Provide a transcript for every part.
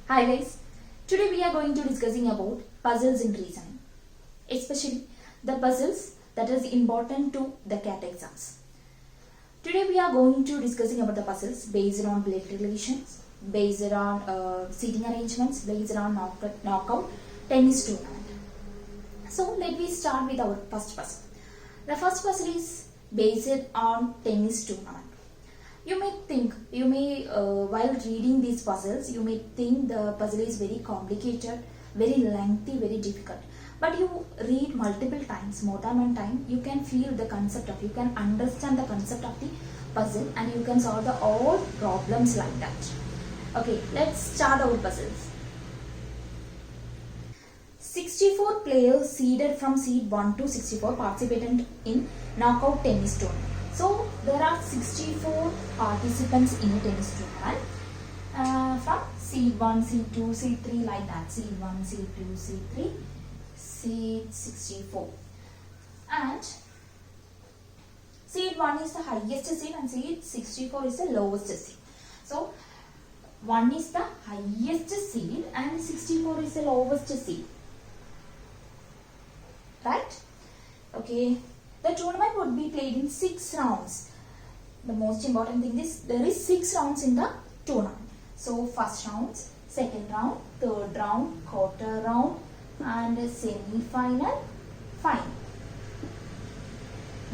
Hi guys, today we are going to discussing about puzzles in reasoning, especially the puzzles that is important to the CAT exams. Today we are going to discussing about the puzzles based on blood relations, based on seating arrangements, based on knockout tennis tournament. So let me start with our first puzzle. The first puzzle is based on tennis tournament. While reading these puzzles, you may think the puzzle is very complicated, very lengthy, very difficult. But you read multiple times, more than one time, you can you can understand the concept of the puzzle and you can solve all problems like that. Okay, let's start our puzzles. 64 players seeded from seed 1 to 64 participated in knockout tennis tournament. So there are 64 participants in a tennis tournament from seed 1, seed 2, seed 3 like that. Seed 1, seed 2, seed 3, seed 64. And seed 1 is the highest seed and seed 64 is the lowest seed. So 1 is the highest seed and 64 is the lowest seed. Right? Okay. The tournament would be played in 6 rounds. The most important thing is there is 6 rounds in the tournament. So first round, second round, third round, quarter round and semi-final, final.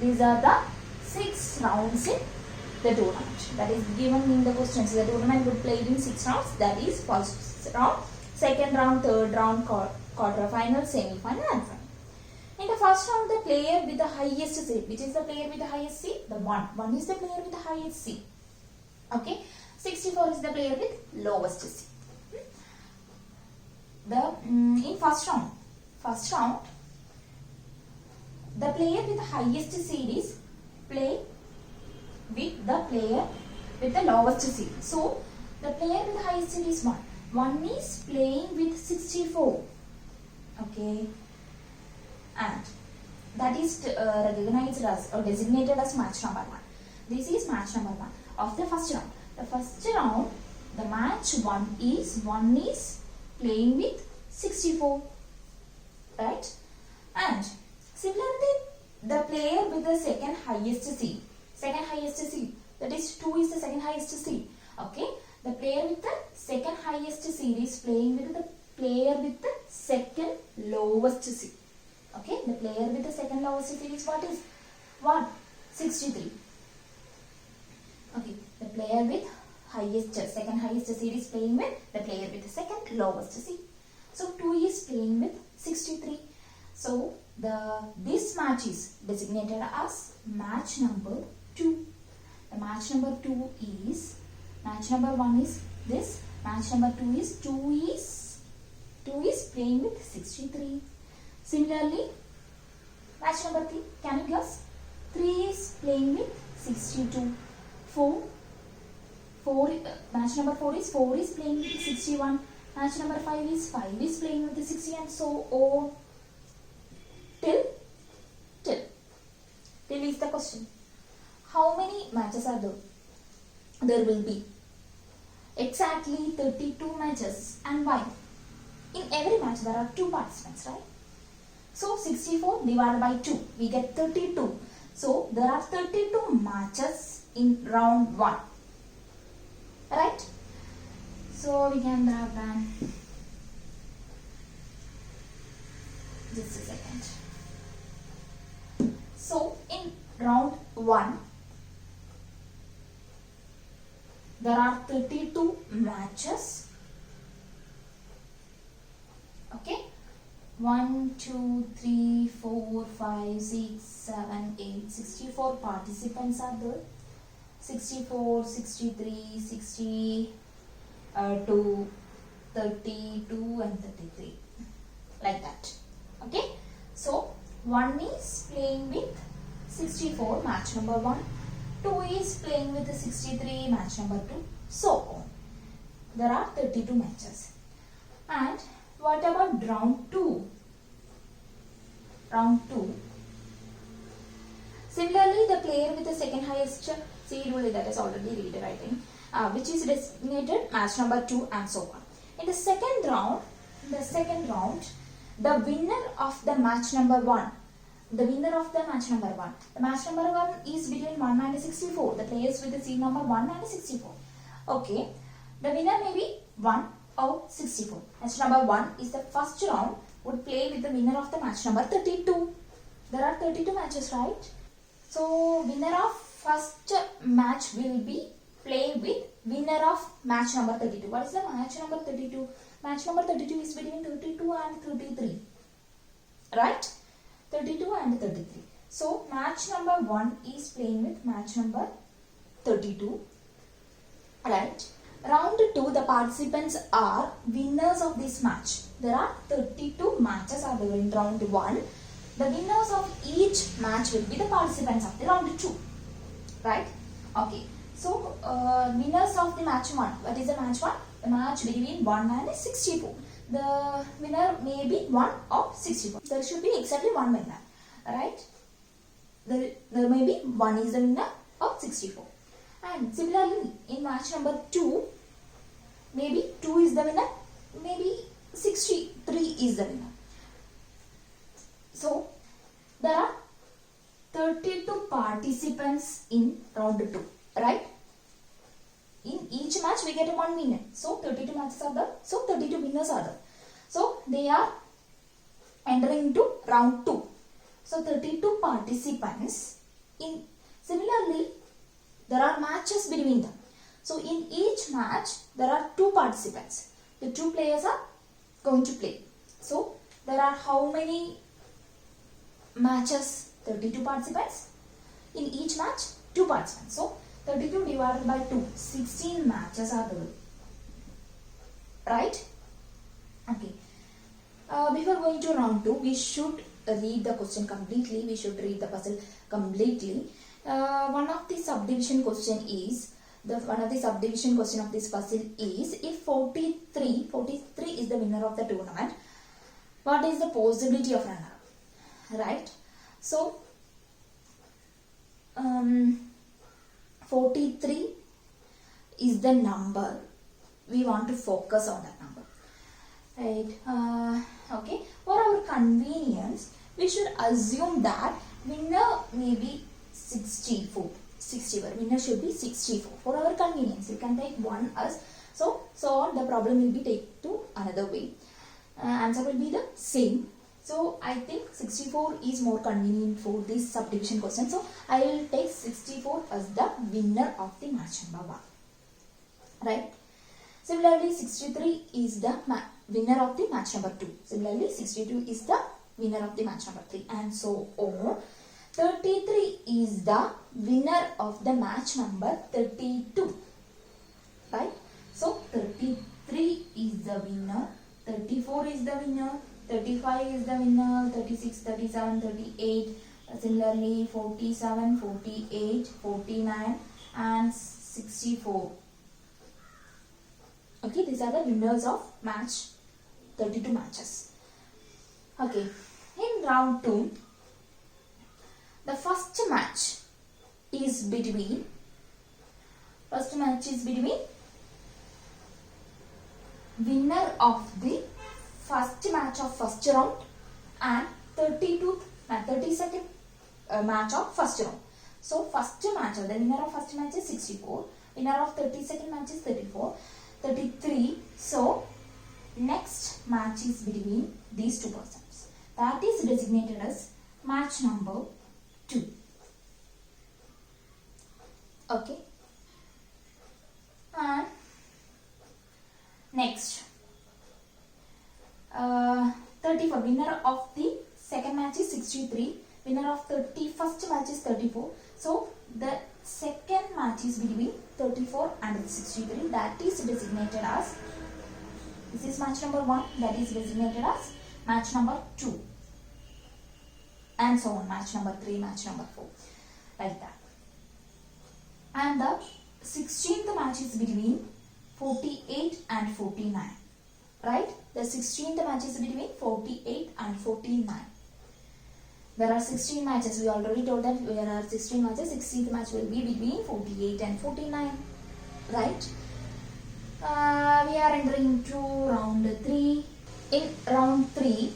These are the 6 rounds in the tournament. That is given in the questions. The tournament would be played in 6 rounds. That is first round, second round, third round, quarter final, semi-final and final. In the first round, the player with the highest seed, which is the player with the highest seed, the 1. 1 is the player with the highest seed. Okay. 64 is the player with lowest seed. In first round, the player with the highest seed is play with the player with the lowest seed. So, the player with the highest seed is 1. 1 is playing with 64. Okay. And that is recognized as or designated as match number 1. This is match number 1 of the first round. The first round, the match 1 is playing with 64, right? And similarly, the player with the second highest seed, that is 2 is the second highest seed. Okay, the player with the second highest seed is playing with the player with the second lowest seed. Okay, the player with the second lowest seed is what is 1? 63. Okay, the player with second highest seed is playing with the player with the second lowest seed. So 2 is playing with 63. So this match is designated as match number 2. The match number 2 is match number 1 is this. Match number 2 is 2 is playing with 63. Similarly, match number 3, can you guess? 3 is playing with 62. Match number 4 is playing with 61. Match number 5 is playing with the 60 and so on. Till is the question. How many matches are there? There will be exactly 32 matches. And why? In every match there are 2 participants, right? So 64 divided by 2, we get 32. So there are 32 matches in round 1. Right? So we can grab that. Just a second. So in round 1, there are 32 matches. Okay? 1, 2, 3, 4, 5, 6, 7, 8, 64 participants are there. 64, 63, 62, 32 and 33. Like that. Okay. So, 1 is playing with 64, match number 1. 2 is playing with the 63, match number 2. So on. There are 32 matches. And what about round 2? Round 2. Similarly, the player with the second highest seed, that is already read, I think, which is designated match number 2 and so on. In the second round, the winner of the match number 1. The winner of the match number 1. The match number 1 is between 1 and 64. The players with the seed number 1 and 64. Okay. The winner may be 1 or 64. Match number 1 is the first round, would play with the winner of the match number 32. There are 32 matches, right? So, winner of first match will be play with winner of match number 32. What is the match number 32? Match number 32 is between 32 and 33. Right? 32 and 33. So, match number 1 is playing with match number 32. Right? Round 2, the participants are winners of this match. There are 32 matches are there in round 1. The winners of each match will be the participants of the round 2. Right? Okay. So, winners of the match 1. What is the match 1? The match between 1 and 64. The winner may be 1 or 64. There should be exactly one winner. Right? There may be 1 is the winner or 64. And similarly, in match number 2, maybe 2 is the winner, maybe 63 is the winner. So, there are 32 participants in round 2, right? In each match, we get one winner. So, 32 matches are there. So, 32 winners are there. So, they are entering into round 2. So, 32 participants. Similarly, there are matches between them. So, in each match, there are 2 participants. The 2 players are going to play. So, there are how many matches? 32 participants. In each match, 2 participants. So, 32 divided by 2, 16 matches are there. Right? Okay. Before going to round 2, we should read the question completely. We should read the puzzle completely. One of the subdivision question of this puzzle is, if 43 is the winner of the tournament, what is the possibility of runner-up? Right? So, 43 is the number. We want to focus on that number. Right? Okay. For our convenience, we should assume that winner may be 64. Winner should be 64. For our convenience, you can take 1 as so on. The problem will be taken to another way. Answer will be the same. So, I think 64 is more convenient for this subdivision question. So, I will take 64 as the winner of the match number 1. Right? Similarly, 63 is the winner of the match number 2. Similarly, 62 is the winner of the match number 3. And so on. 33 is the winner of the match number 32. Right? So, 33 is the winner. 34 is the winner. 35 is the winner, 36, 37, 38, similarly 47, 48, 49 and 64. Okay, these are the winners of match, 32 matches. Okay, in round 2, the first match is between winner of the first match of first round and 32nd match of first round. So, first match, the winner of first match is 64, winner of 32nd match is 34, 33. So, next match is between these 2 persons. That is designated as match number 2. Okay. And next. 34. Winner of the second match is 63. Winner of 31st match is 34. So, the second match is between 34 and 63. That is designated as, this is match number 1. That is designated as match number 2. And so on. Match number 3, match number 4. Like that. And the 16th match is between 48 and 49. Right? The 16th match is between 48 and 49. There are 16 matches. We already told that there are 16 matches. 16th match will be between 48 and 49. Right? We are entering into round 3. In round 3,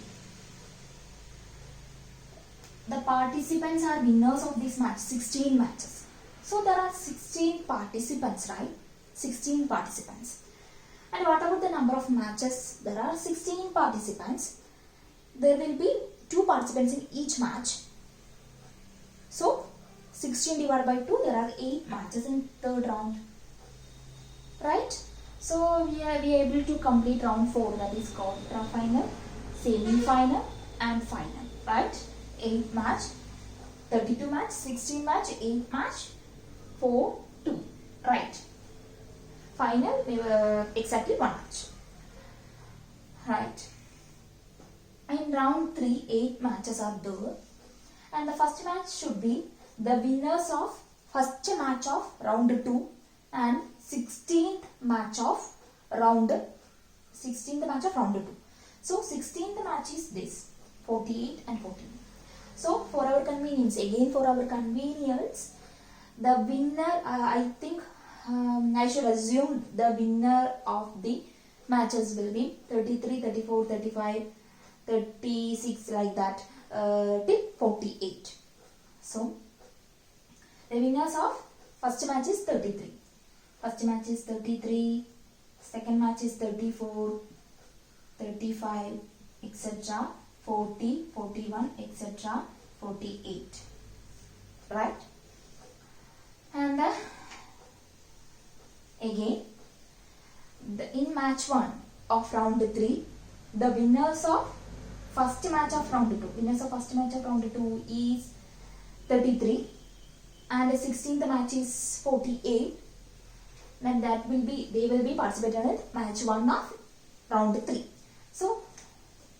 the participants are winners of this match, 16 matches. So there are 16 participants, right? 16 participants. And what about the number of matches? There are 16 participants. There will be 2 participants in each match. So 16 divided by 2, there are 8 matches in third round. Right? So we are able to complete round 4, that is quarter final, semi-final and final. Right? 8 match, 32 match, 16 match, 8 match, 4, 2. Right? Final, exactly 1 match. Right? In round 3, 8 matches are there. And the first match should be the winners of first match of round 2 and 16th match of round 2. So 16th match is this, 48 and 14. So for our convenience, the winner, I think I should assume the winner of the matches will be 33, 34, 35, 36 like that till 48. So the winners of first match is 33. First match is 33, second match is 34, 35, etc. 40, 41, etc. 48. Right? And again, in match 1 of round 3, the winners of first match of round 2 is 33 and the 16th match is 48. Then they will be participating in match 1 of round 3. So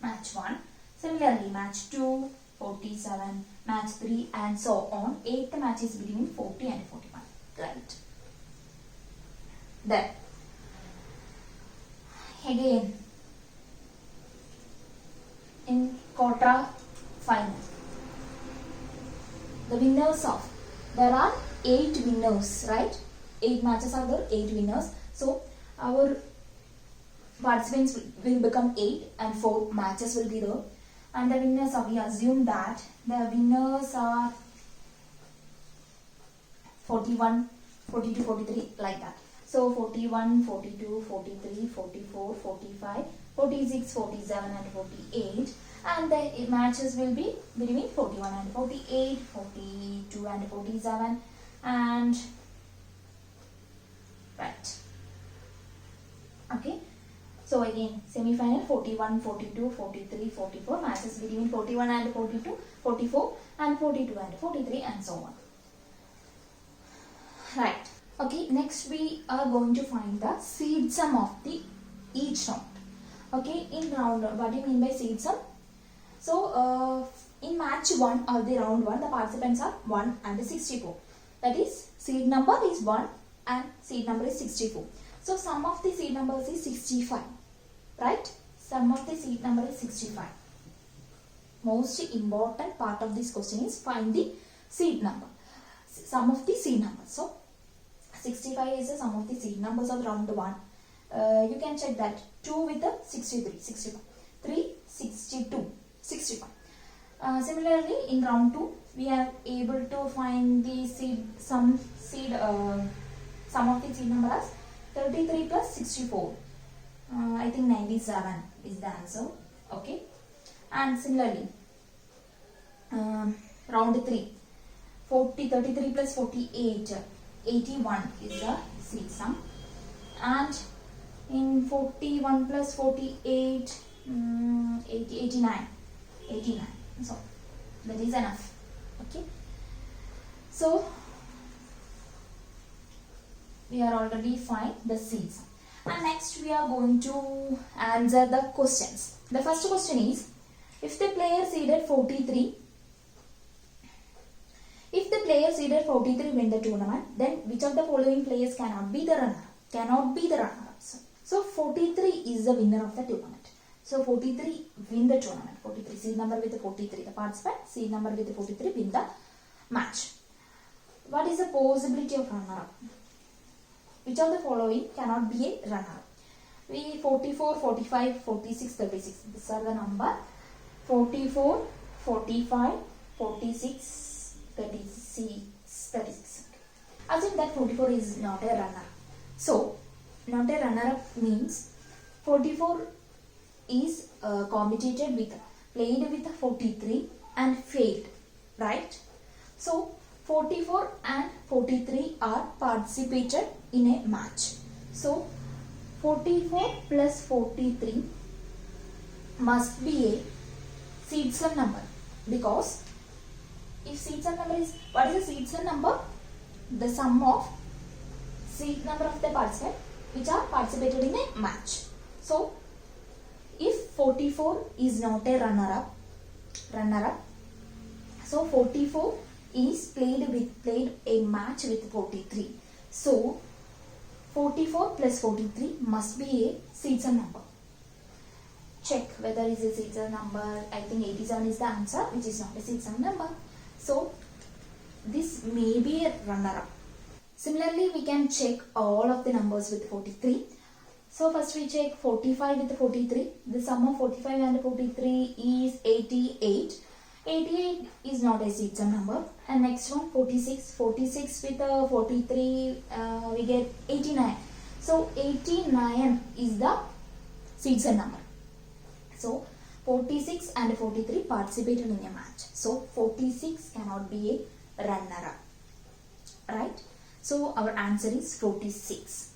match 1, similarly match 2, 47, match 3 and so on. 8th match is between 40 and 41. Right. Then again in quarter final, the winners of, there are 8 winners, right? 8 matches are there, 8 winners. So our participants will become 8 and 4 matches will be there. And the winners are, we assume that the winners are 41, 42, 43 like that. So 41, 42, 43, 44, 45, 46, 47 and 48. And the matches will be between 41 and 48, 42 and 47 and right. Okay. So again, semi-final 41, 42, 43, 44, matches between 41 and 42, 44 and 42 and 43 and so on. Right. Okay, next we are going to find the seed sum of the each round. Okay, in round, what do you mean by seed sum? So, in match 1 or the round 1, the participants are 1 and 64. That is, seed number is 1 and seed number is 64. So, sum of the seed numbers is 65. Right? Sum of the seed number is 65. Most important part of this question is find the seed number. Sum of the seed numbers. So, 65 is the sum of the seed numbers of round 1. You can check that 2 with the 63, 65. 3, 62, 65. Similarly, in round 2, we are able to find the sum of the seed number as 33 plus 64. I think 97 is the answer. Okay. And similarly, round 3, 33 plus 48, 81 is the seed sum. And in 41 plus 48, 89. So, that is enough. Okay. So, we are already find the seed sum. And next we are going to answer the questions. The first question is, if the player seeded 43 win the tournament, then which of the following players cannot be the runner-ups? So 43 is the winner of the tournament. So 43 win the tournament. 43, seed number with the 43, the participant, seed number with the 43 win the match. What is the possibility of runner-up? Which of the following cannot be a runner-up? 44, 45, 46, 36. These are the number 44, 45, 46, 36, 36. Assume that 44 is not a runner. So, not a runner-up means 44 is competed with, played with 43 and failed, right? So, 44 and 43 are participated in a match. So, 44 plus 43 must be a seed-sum number, because if seed-sum number is, what is the seed-sum number? The sum of seed number of the participants which are participated in a match. So, if 44 is not a runner-up, so 44 is played a match with 43. So, 44 plus 43 must be a seed-sum number. Check whether it is a seed-sum number. I think 87 is the answer, which is not a seed-sum number. So, this may be a runner-up. Similarly, we can check all of the numbers with 43. So, first we check 45 with 43. The sum of 45 and 43 is 88. 88 is not a seed-sum number. And next one, 46. 46 with 43, we get 89. So, 89 is the seed-sum number. So, 46 and 43 participated in a match. So, 46 cannot be a runner-up. Right? So, our answer is 46.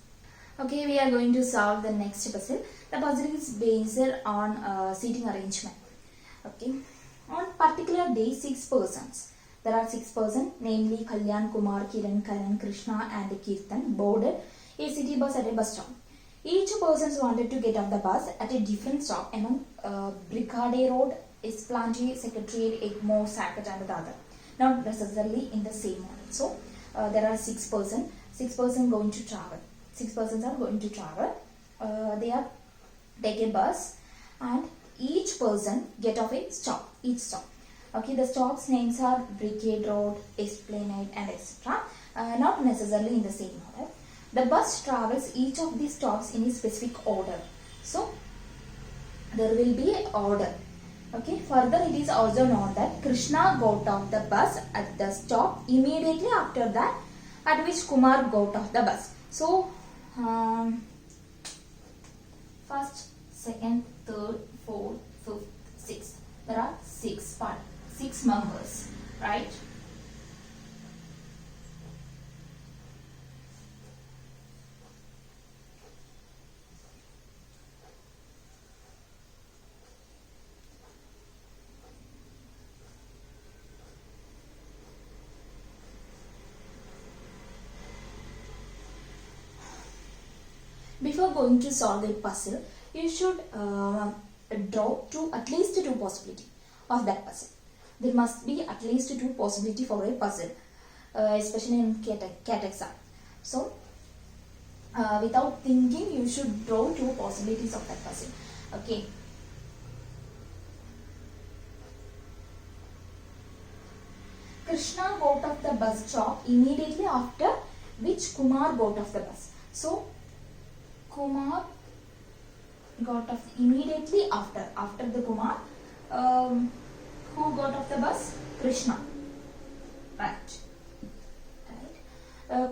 Okay, we are going to solve the next puzzle. The puzzle is based on seating arrangement. Okay. On particular day, 6 persons. There are 6 persons, namely Kalyan, Kumar, Kiran, Karan, Krishna and Kirtan boarded a city bus at a bus stop. Each person wanted to get off the bus at a different stop among Brigade Road, Esplanade, Secretariat, Egmore, Sackett and the other. Not necessarily in the same order. So, there are 6 persons. 6 persons going to travel. 6 persons are going to travel. They are take a bus and each person get off a stop. Each stop. Okay, the stops names are Brigade Road, Esplanade and etc. Not necessarily in the same order. The bus travels each of these stops in a specific order. So, there will be an order. Okay, further it is also known that Krishna got off the bus at the stop immediately after that at which Kumar got off the bus. So, first, second, third, fourth, fifth, sixth. There are 6 members, right? Before going to solve a puzzle, you should draw at least 2 possibilities of that puzzle. There must be at least 2 possibilities for a puzzle, especially in CAT exam. So, without thinking, you should draw 2 possibilities of that puzzle. Okay. Krishna got off the bus stop immediately after which Kumar got off the bus. So, Kumar got off immediately after the Kumar. Who got off the bus? Krishna. Right.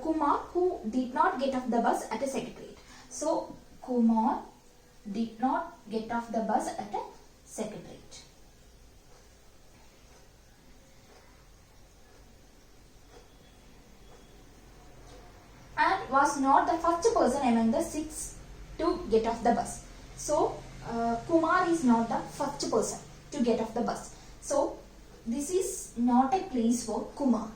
Kumar who did not get off the bus at a secretariat. So, Kumar did not get off the bus at a secretariat. And was not the first person among the 6 to get off the bus. So, Kumar is not the first person to get off the bus. So, this is not a place for Kumar.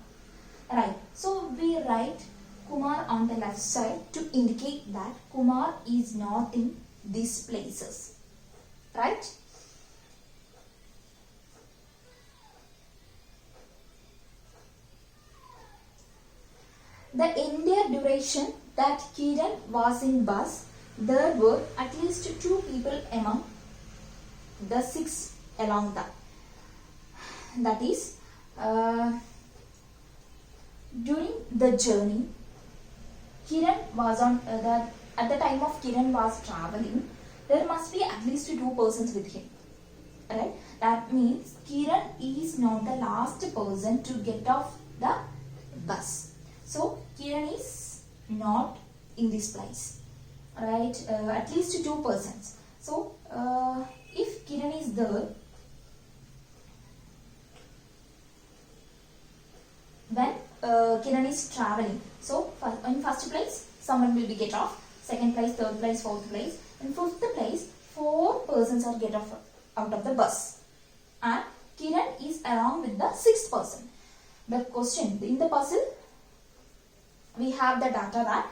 Right. So, we write Kumar on the left side to indicate that Kumar is not in these places. Right. The entire duration that Kiran was in bus, there were at least 2 people among the 6 along that. That is, during the journey, Kiran was on at the time of Kiran was traveling, there must be at least 2 persons with him. Right? That means Kiran is not the last person to get off the bus. So Kiran is not in this place. Right? At least 2 persons. So if Kiran is there, when Kiran is traveling, so in first place someone will be get off, second place, third place, fourth place, in fifth place 4 persons are get off out of the bus, and Kiran is along with the 6th person. The question in the puzzle, we have the data that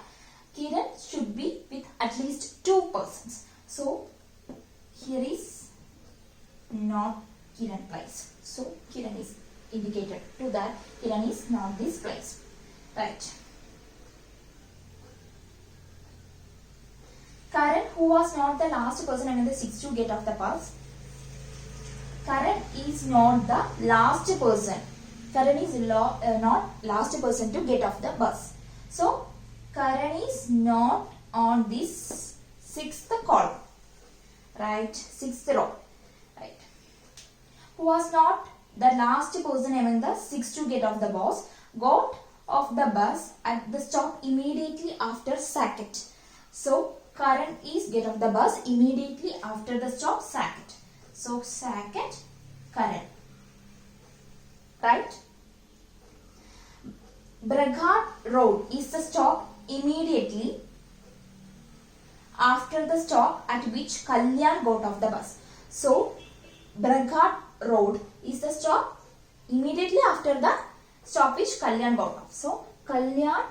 Kiran should be with at least 2 persons. So here is not Kiran place. So Kiran is indicated to that Kiran is not this place. Right. Karan, who was not the last person among the 6 to get off the bus. Karan is not the last person. Karan is not last person to get off the bus. So Karan is not on this 6th column. Right, 6th row. Right. Who was not the last person among the 6 to get off the bus, got off the bus at the stop immediately after Saket. So Karan is get off the bus immediately after the stop Saket. So Saket, Karan. Right? Braghat Road is the stop immediately after the stop at which Kalyan got off the bus. So Braghat Road is the stop immediately after the stop which Kalyan got off. So Kalyan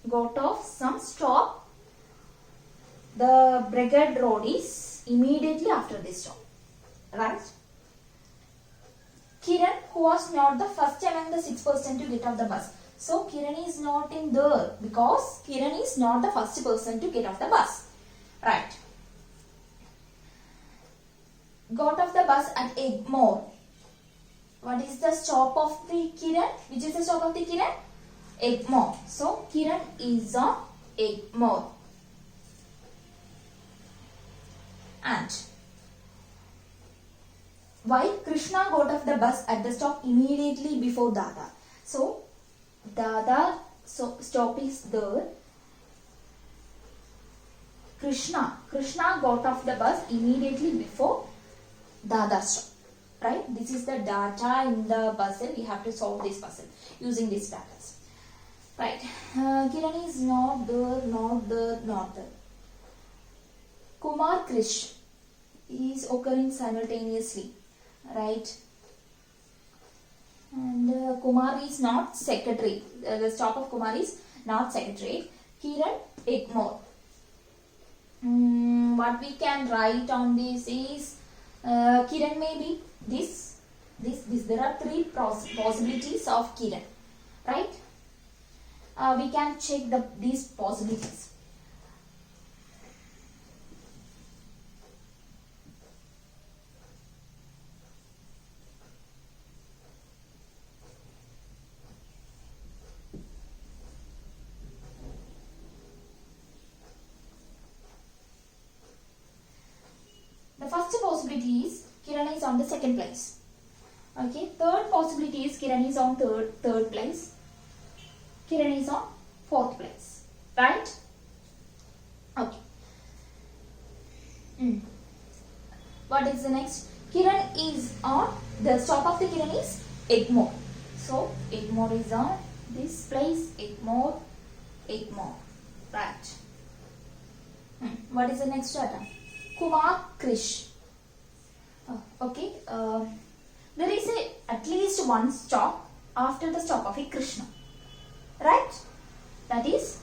got off some stop. The Braghat Road is immediately after this stop. Right? Kiran, who was not the first among the 6 person to get off the bus. So Kiran is not in there because Kiran is not the first person to get off the bus. Right. Got off the bus at Egmore. What is the stop of the Kiran? Which is the stop of the Kiran? Egmore. So Kiran is on Egmore. And why Krishna got off the bus at the stop immediately before Dada? So Dada stop is there. Krishna got off the bus immediately before Dada stop. Right? This is the data in the puzzle. We have to solve this puzzle using these data. Right. Kiran is not there, not there, not there. Kumar Krish is occurring simultaneously. Right? And Kumar is not secretary. The stop of Kumar is not secretary. Kiran, Egmore. What we can write on this is Kiran may be this. There are 3 possibilities of Kiran. Right? We can check these possibilities. The first possibility is Kiran is on the 2nd place. Okay. Third possibility is Kiran is on third place. Kiran is on 4th place. Right? Okay. What is the next? Kiran is on, the stop of the Kiran is Egmore. So Egmore is on this place. Egmore. Right. What is the next data? Kumar Krish. Okay. There is at least one stop after the stop of a Krishna. Right? That is,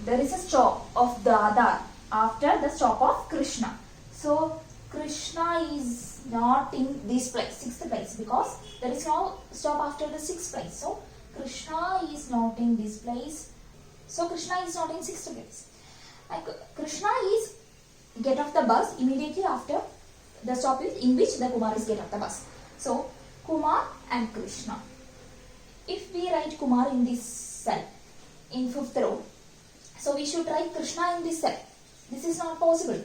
there is a stop of Dada after the stop of Krishna. So Krishna is not in this place, 6th place, because there is no stop after the 6th place. So Krishna is not in this place. So Krishna is not in 6th place. Krishna is get off the bus immediately after the stop in which the Kumar is get off the bus. So Kumar and Krishna. If we write Kumar in this cell, in fifth row. So we should write Krishna in this cell. This is not possible.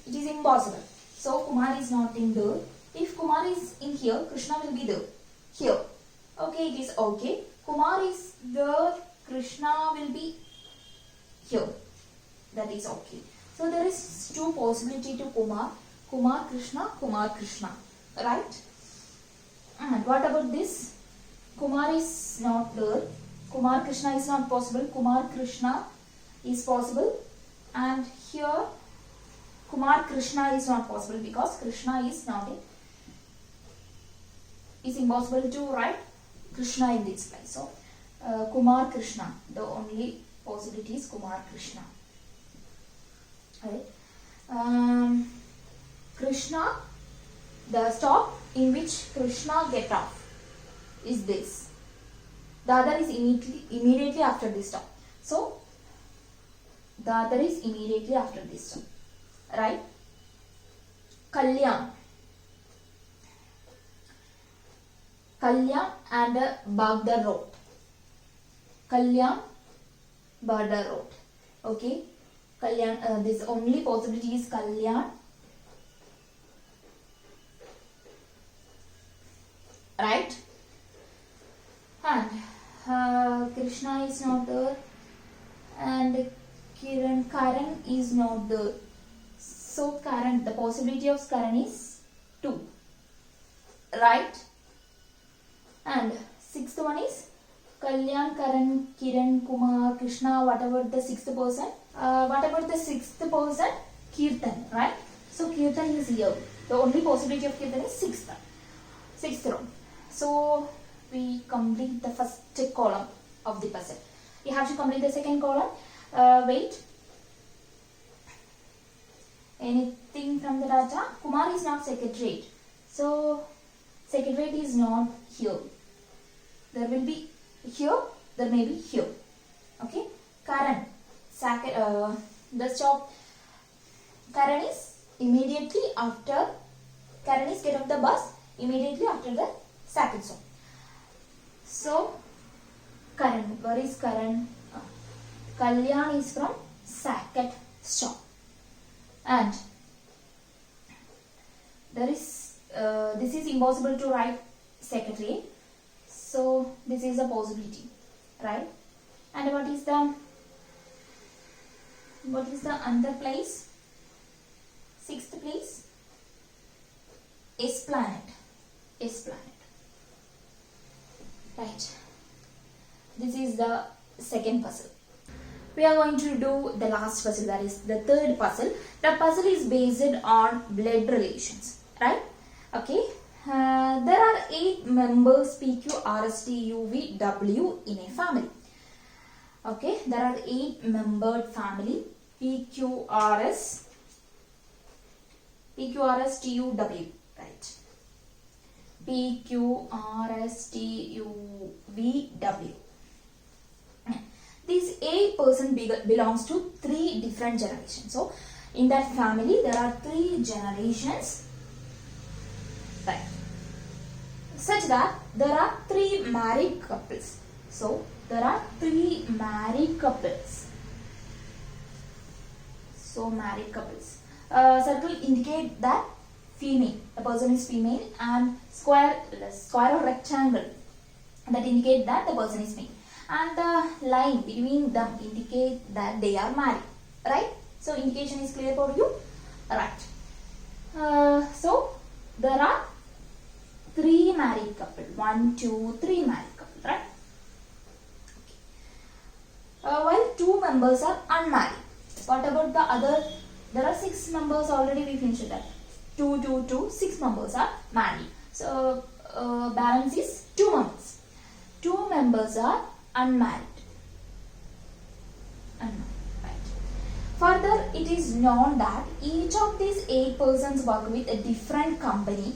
It is impossible. So Kumar is not in there. If Kumar is in here, Krishna will be there. Here. Okay, it is okay. Kumar is there. Krishna will be here. That is okay. So there is two possibility to Kumar. Kumar Krishna, Kumar Krishna. Right? And what about this? Kumar is not there. Kumar Krishna is not possible. Kumar Krishna is possible. And here Kumar Krishna is not possible because Krishna is not in. It's impossible to write Krishna in this place. So Kumar Krishna. The only possibility is Kumar Krishna. Right? Krishna, the stop in which Krishna get off is this. The other is immediately after this stop. So the other is immediately after this stop. Right? Kalyan. Kalyan and Baghdad Road. Kalyan, Baghdad Road. Okay? Kalyan, this only possibility is Kalyan. Right? And Krishna is not there. And Karan is not there. So Karan, the possibility of Karan is 2. Right? And sixth one is Kalyan, Karan, Kiran, Kumar, Krishna, whatever the sixth person. What about the sixth person? Kirtan, right? So Kirtan is here. The only possibility of Kirtan is sixth row. So we complete the first column of the puzzle. You have to complete the second column. Wait. Anything from the data? Kumar is not secretariat. So secretariat is not here. There will be here. There may be here. Okay. Karan. The stop. Karan is immediately after. Karan is get off the bus immediately after the second stop. So Karan. Where is Karan? Kalyan is from Saket stop. And there is this is impossible to write secretary. So this is a possibility, right? And what is the other place? Sixth place? Esplanade. Right. This is the second puzzle. We are going to do the last puzzle, that is the third puzzle. The puzzle is based on blood relations, right? Okay. There are 8 members P, Q, R, S, T, U, V, W in a family. Okay. There are 8 membered family P, Q, R, S, T, U, W, right? P, Q, R, S, T, U, V, W. This 8 person belongs to 3 different generations. So, in that family, there are 3 generations, right? Such that there are 3 married couples. So, there are 3 married couples. So, married couples. Circle indicate that female. The person is female, and square or rectangle that indicate that the person is male. And the line between them indicate that they are married, right? So indication is clear for you, right? So there are 3 married couple, 1, 2, 3 married couple, right? Okay. While 2 members are unmarried. What about the other? There are 6 members already. We finished that. 2, 2, 2, 6 members are married. So balance is 2 members. 2 members are unmarried. Right. Further, it is known that each of these 8 persons work with a different company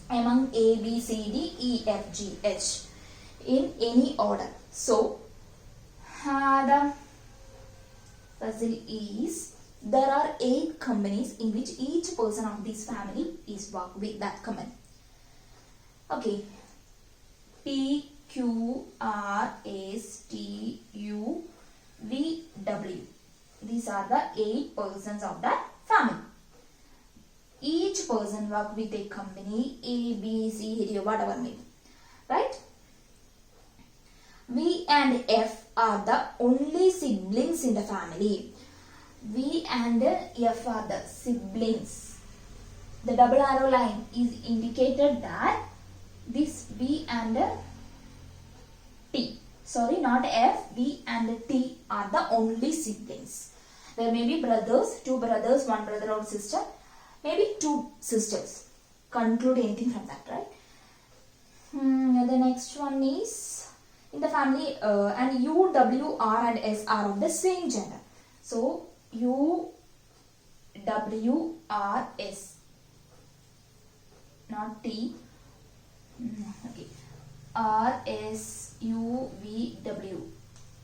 among A, B, C, D, E, F, G, H in any order. So, the puzzle is there are 8 companies in which each person of this family is work with that company. Okay. P, Q, R, S, T, U, V, W. These are the 8 persons of that family. Each person work with a company A, B, C, D, whatever may be. Right? V and F are the only siblings in the family. V and F are the siblings. The double arrow line is indicated that this V and T. Sorry, not F, V and T are the only siblings. There may be brothers, 2 brothers, 1 brother or sister, maybe 2 sisters. Conclude anything from that, right? The next one is in the family and U, W, R and S are of the same gender. So U, W, R, S, not T. Okay. R, S, U, V, W.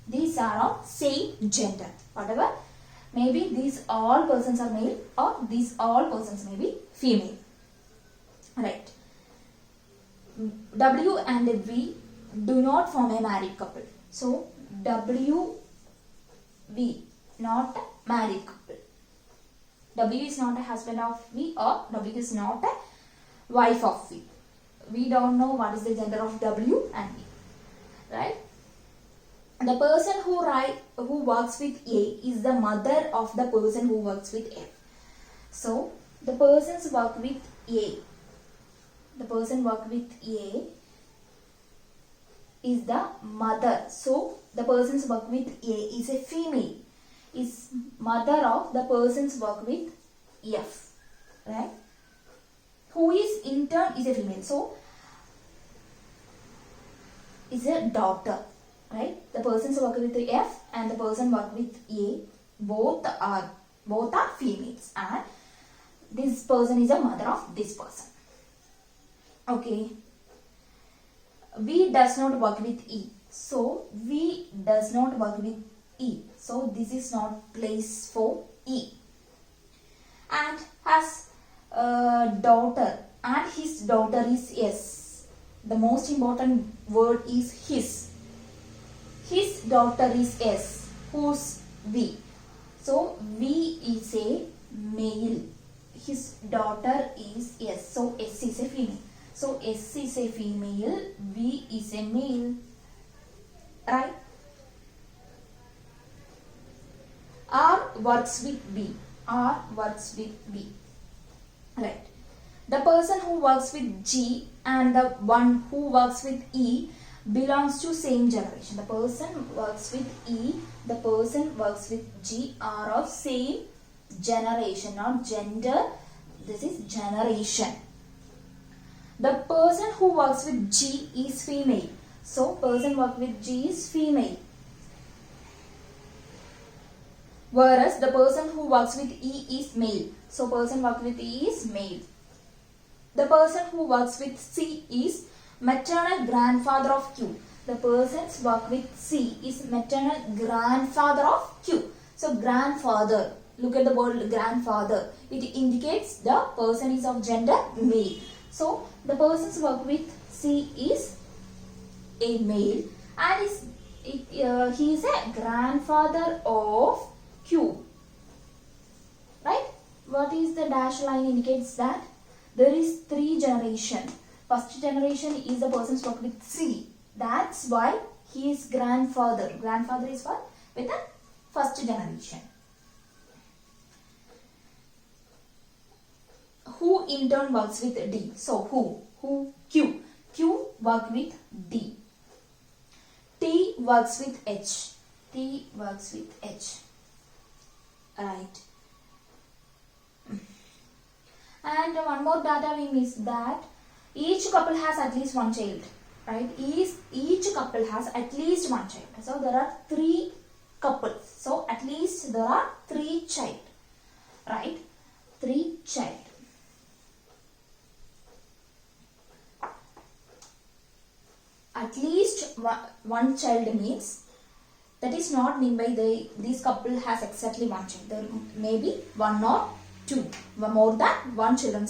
These are of same gender. Whatever. Maybe these all persons are male or these all persons may be female. Right. W and V do not form a married couple. So W, V, not a married couple. W is not a husband of V or W is not a wife of V. We don't know what is the gender of W and V. Right? The person who works with A is the mother of the person who works with F. So the persons work with A. The person work with A is the mother. So the persons work with A is a female. Is mother of the persons work with F. Right? Who is in turn is a female. So is a daughter. Right? The persons work with F and the person work with A. Both are females. And this person is a mother of this person. Okay. V does not work with E. So V does not work with E. So this is not place for E. And has a daughter. And his daughter is S. The most important word is his. His daughter is S. Who's V? So V is a male. His daughter is S. So S is a female. So S is a female, V is a male. Right? R works with B. R works with B. Right. The person who works with G and the one who works with E belongs to same generation. The person works with E, the person works with G are of same generation, not gender. This is generation. The person who works with G is female. So, person work with G is female. Whereas, the person who works with E is male. So, person work with E is male. The person who works with C is maternal grandfather of Q. The persons work with C is maternal grandfather of Q. So, grandfather. Look at the word grandfather. It indicates the person is of gender male. So, the persons work with C is a male and he is a grandfather of Q. Right? What is the dash line indicates that? There is 3 generation. First generation is the persons work with C. That's why he is grandfather. Grandfather is what? With the first generation. Who in turn works with D. So who? Q. Q work with D. T works with H. T works with H. Right. And one more data we missed that each couple has at least one child. Right? Each couple has at least one child. So there are 3 couples. So at least there are 3 child. Right? 3 child. At least one child means that is not mean by this couple has exactly one child. There may be 1 or 2, more than 1 children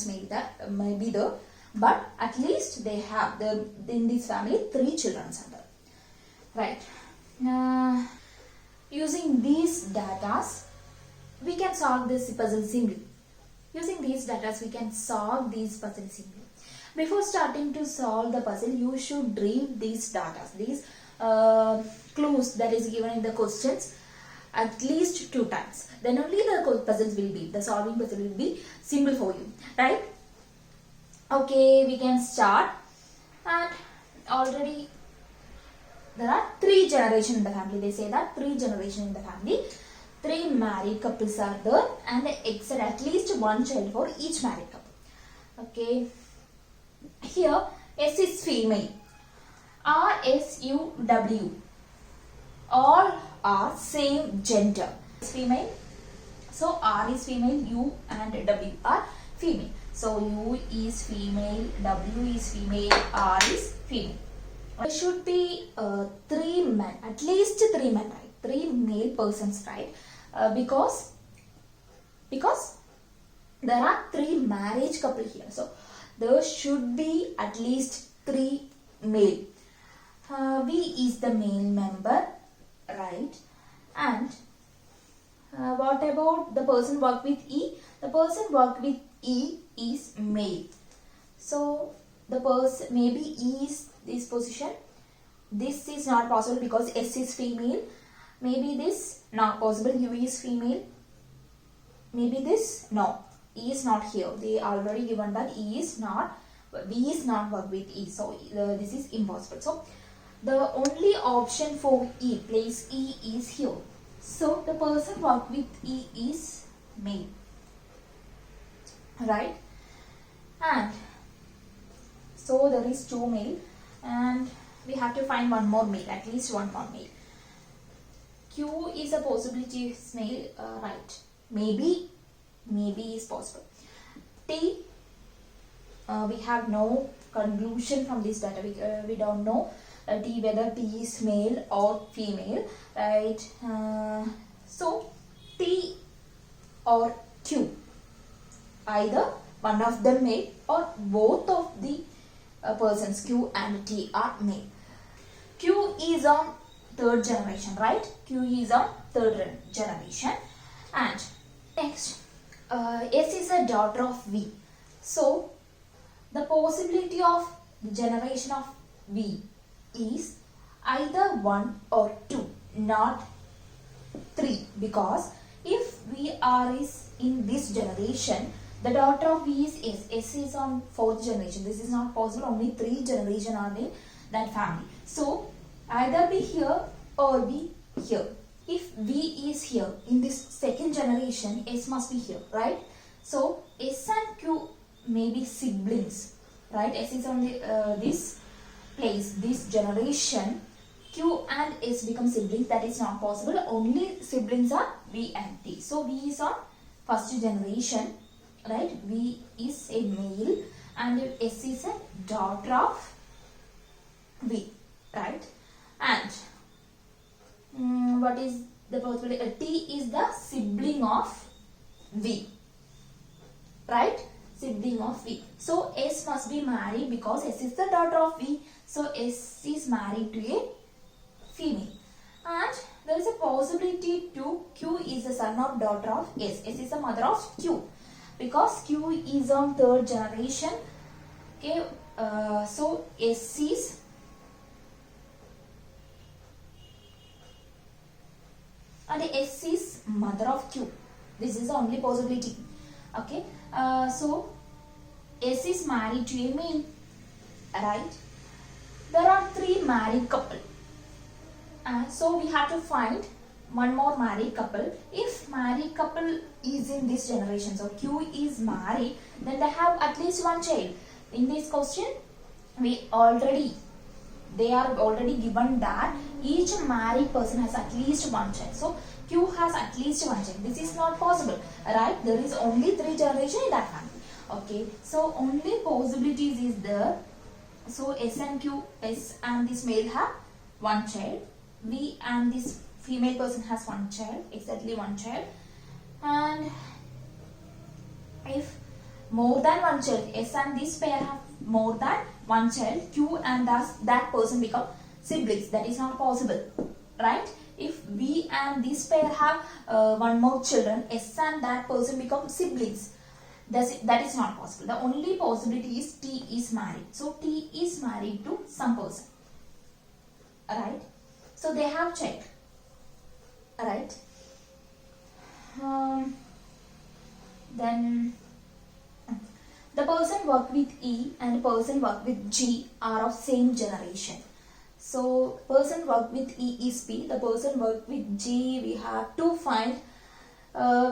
may be there, but at least they have in this family 3 children are there. Right. using these datas, we can solve this puzzle simply. Using these datas, we can solve these puzzle simply. Before starting to solve the puzzle, you should read these datas, these clues that is given in the questions at least 2 times. Then only the puzzles will be, the solving puzzle will be simple for you, right? Okay, we can start. And already there are 3 generations in the family. They say that 3 generations in the family. 3 married couples are there and they accept at least 1 child for each married couple. Okay. Here S is female. R, S, U, W. All are same gender. It's female. So R is female, U and W are female. So U is female, W is female, R is female. There should be 3 men, at least 3 men, right? 3 male persons, right? Because there are 3 marriage couple here. So there should be at least 3 male. V is the male member, right? And what about the person work with E? The person work with E is male. So the person, maybe E is this position. This is not possible because S is female. Maybe this not possible. U is female. Maybe this no. E is not here. They already given that E is not. V is not work with E. So this is impossible. So the only option for E, place E is here. So the person work with E is male, right? And so there is 2 male and we have to find 1 more male, at least 1 more male. Q is a possibility is male, right? Maybe is possible. T, we have no conclusion from this data. We don't know T whether T is male or female, right? So T or Q, either one of them male or both of the persons Q and T are male. Q is on 3rd generation, right? Q is on 3rd generation. And next, S is a daughter of V. So the possibility of the generation of V is either 1 or 2, not 3, because if V R is in this generation, the daughter of V is S. S is on 4th generation. This is not possible. Only 3 generations are in that family. So either be here or be here. If V is here in this 2nd generation, S must be here, right? So S and Q may be siblings, right? S is on this place, this generation. Q and S become siblings. That is not possible. Only siblings are V and T. So V is on 1st generation, right? V is a male and S is a daughter of V, right? And what is the possibility? T is the sibling of V, right? Sibling of V. So S must be married because S is the daughter of V. So S is married to a female. And there is a possibility to Q is the son or daughter of S. S is the mother of Q because Q is on 3rd generation. Okay, so S is and S is mother of Q. This is the only possibility. Okay, so S is married to a male, right? There are 3 married couple. So we have to find 1 more married couple. If married couple is in this generation, so Q is married, then they have at least 1 child. In this question, they are already given that each married person has at least 1 child. So Q has at least 1 child. This is not possible, right? There is only 3 generations in that family. Okay, so only possibilities is there. So S and Q, S and this male have 1 child. V and this female person has 1 child, exactly 1 child. And if more than 1 child, S and this pair have more than 1 child, Q and that person become siblings. That is not possible, right? if we and this pair have one more children, S and that person become siblings. That is not possible. The only possibility is T is married. So T is married to some person. Alright. So they have child. Alright. Then the person work with E and the person work with G are of same generation. So person work with E is P. The person work with G we have to find.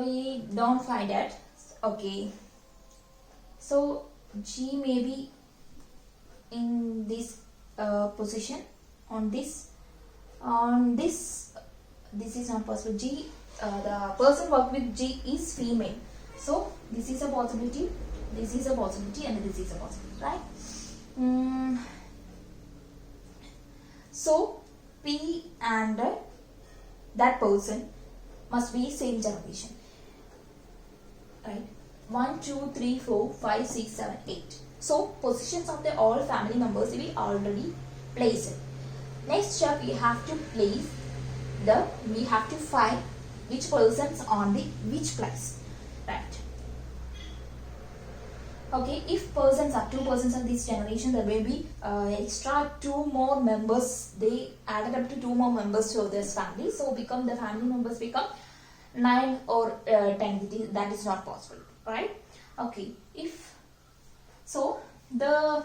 We don't find it. Okay. So G may be in this position on this is not possible. G the person work with G is female. So this is a possibility, this is a possibility, and this is a possibility, right? So P and that person must be same generation, right? 1, 2, 3, 4, 5, 6, 7, 8. So positions of the all family members we already placed. Next step we have to we have to find which persons on the which place, right? Okay, if persons are 2 persons of this generation, there will be extra 2 more members. They added up to 2 more members to this family. So the family members become 9 or 10. That is not possible, right? Okay, if so, the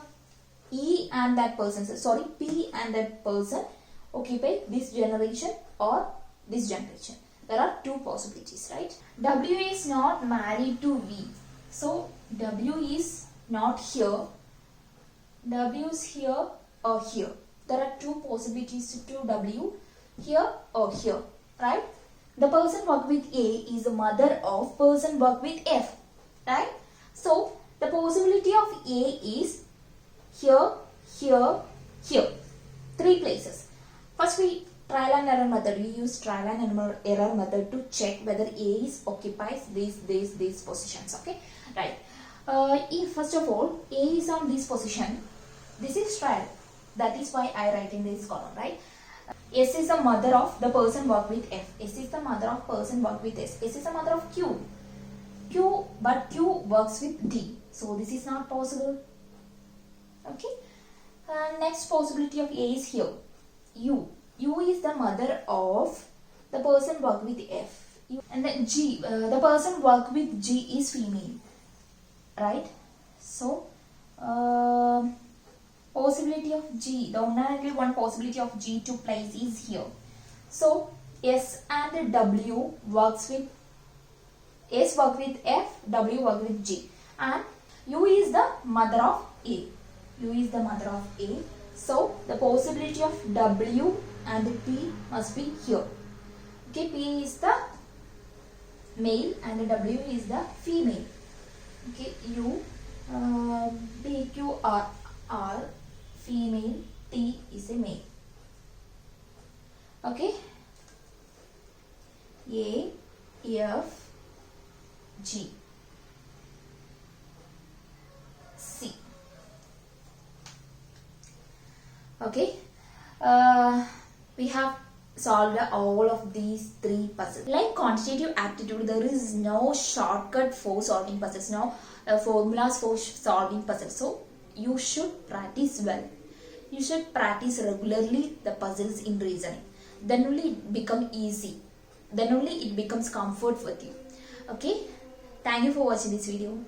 E and that person, sorry, P and that person occupy this generation or this generation. There are 2 possibilities, right? W is not married to V. So W is not here. W is here or here. There are 2 possibilities to W, here or here, right? The person work with A is the mother of person work with F, right? So the possibility of A is here, here, here. 3 places. First we trial and error method. We use trial and error method to check whether A is occupies these positions. Okay, right. If first of all A is on this position, this is trial. That is why I write in this column, right? S is the mother of the person work with F. S is the mother of person work with S. S is the mother of Q. But Q works with D. So this is not possible. Okay. Next possibility of A is here. U. U is the mother of the person work with F. And then G. The person work with G is female. Right. So possibility of G. The only one possibility of G to place is here. So S and W works with S work with F, W work with G, and U is the mother of A. U is the mother of A. So the possibility of W and P must be here. Okay, P is the male and W is the female. Okay, U, P, Q, R female, T is a male. Okay, A, F, G, C. Okay, we have solved all of these 3 puzzles. Like quantitative aptitude, there is no shortcut for solving puzzles, no formulas for solving puzzles. So you should practice well. You should practice regularly the puzzles in reasoning. Then only it become easy. Then only it becomes comfort with you. Okay. Thank you for watching this video.